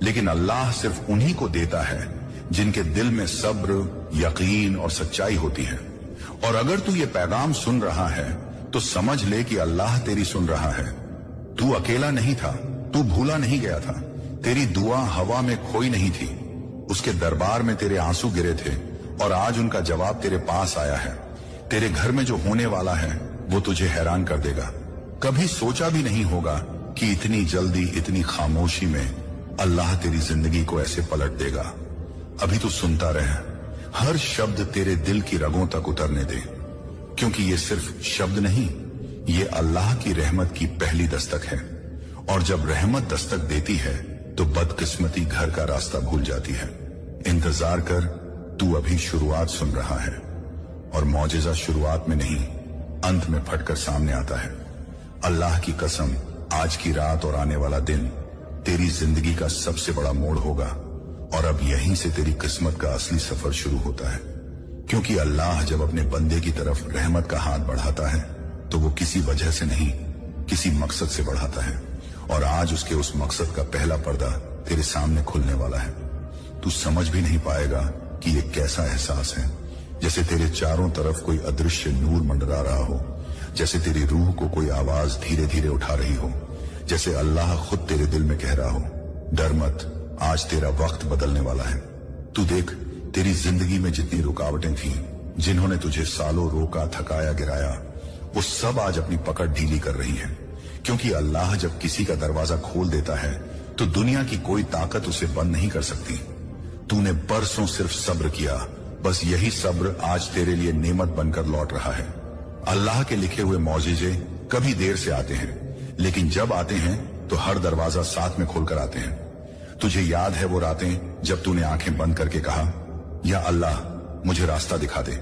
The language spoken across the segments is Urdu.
لیکن اللہ صرف انہی کو دیتا ہے جن کے دل میں صبر، یقین اور سچائی ہوتی ہے۔ اور اگر تو یہ پیغام سن رہا ہے تو سمجھ لے کہ اللہ تیری سن رہا ہے۔ تو اکیلا نہیں تھا، تو بھولا نہیں گیا تھا، تیری دعا ہوا میں کھوئی نہیں تھی۔ اس کے دربار میں تیرے آنسو گرے تھے اور آج ان کا جواب تیرے پاس آیا ہے۔ تیرے گھر میں جو ہونے والا ہے وہ تجھے حیران کر دے گا۔ کبھی سوچا بھی نہیں ہوگا کہ اتنی جلدی، اتنی خاموشی میں اللہ تیری زندگی کو ایسے پلٹ دے گا۔ ابھی تو سنتا رہ، ہر شبد تیرے دل کی رگوں تک اترنے دے، کیونکہ یہ صرف شبد نہیں، یہ اللہ کی رحمت کی پہلی دستک ہے۔ اور جب رحمت دستک دیتی ہے تو بدقسمتی گھر کا راستہ بھول جاتی ہے۔ انتظار کر، تو ابھی شروعات سن رہا ہے، اور معجزہ شروعات میں نہیں، انت میں پھٹ کر سامنے آتا ہے۔ اللہ کی قسم، آج کی رات اور آنے والا دن تیری زندگی کا سب سے بڑا موڑ ہوگا، اور اب یہیں سے تیری قسمت کا اصلی سفر شروع ہوتا ہے۔ کیونکہ اللہ جب اپنے بندے کی طرف رحمت کا ہاتھ بڑھاتا ہے تو وہ کسی وجہ سے نہیں، کسی مقصد سے بڑھاتا ہے۔ اور آج اس کے اس مقصد کا پہلا پردہ تیرے سامنے کھلنے والا ہے۔ تو سمجھ بھی نہیں پائے گا کہ یہ کیسا احساس ہے، جیسے تیرے چاروں طرف کوئی ادرشیہ نور منڈرا رہا ہو، جیسے تیری روح کو کوئی آواز دھیرے دھیرے اٹھا رہی ہو، جیسے اللہ خود تیرے دل میں کہہ رہا ہو، ڈر مت، آج تیرا وقت بدلنے والا ہے۔ تو دیکھ، تیری زندگی میں جتنی رکاوٹیں تھیں، جنہوں نے تجھے سالوں روکا، تھکایا، گرایا، وہ سب آج اپنی پکڑ ڈھیلی کر رہی ہیں۔ کیونکہ اللہ جب کسی کا دروازہ کھول دیتا ہے تو دنیا کی کوئی طاقت اسے بند نہیں کر سکتی۔ تو نے برسوں صرف صبر کیا، بس یہی صبر آج تیرے لیے نعمت بن کر لوٹ رہا ہے۔ اللہ کے لکھے ہوئے معجزے کبھی دیر سے آتے ہیں، لیکن جب آتے ہیں تو ہر دروازہ ساتھ میں کھول کر آتے ہیں۔ تجھے یاد ہے وہ راتیں جب تو نے آنکھیں بند کر کے کہا، یا اللہ مجھے راستہ دکھا دے؟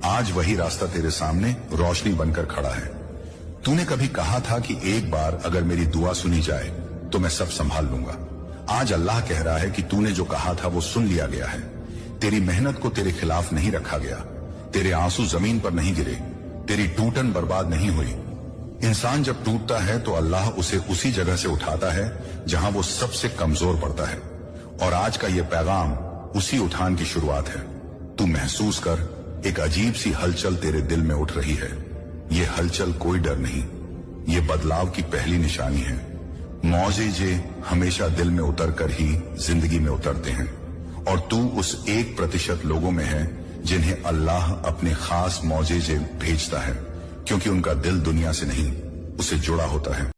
آج وہی راستہ تیرے سامنے روشنی بن کر کھڑا ہے۔ تو نے کبھی کہا تھا کہ ایک بار اگر میری دعا سنی جائے تو میں سب سنبھال لوں گا۔ آج اللہ کہہ رہا ہے کہ تو نے جو کہا تھا وہ سن لیا گیا ہے۔ تیری محنت کو تیرے خلاف نہیں رکھا گیا، تیرے آنسو زمین پر نہیں گرے، تیری ٹوٹن برباد نہیں ہوئی۔ انسان جب ٹوٹتا ہے تو اللہ اسے اسی جگہ سے اٹھاتا ہے جہاں وہ سب سے کمزور پڑتا ہے، اور آج کا یہ پیغام اسی اٹھان کی شروعات ہے۔ تو محسوس کر، ایک عجیب سی ہلچل تیرے دل میں اٹھ رہی ہے۔ یہ ہلچل کوئی ڈر نہیں، یہ بدلاؤ کی پہلی نشانی ہے۔ معجزے ہمیشہ دل میں اتر کر ہی زندگی میں اترتے ہیں، اور تو اس 1% لوگوں میں ہے جنہیں اللہ اپنے خاص معجزے بھیجتا ہے، کیونکہ ان کا دل دنیا سے نہیں، اسے جڑا ہوتا ہے۔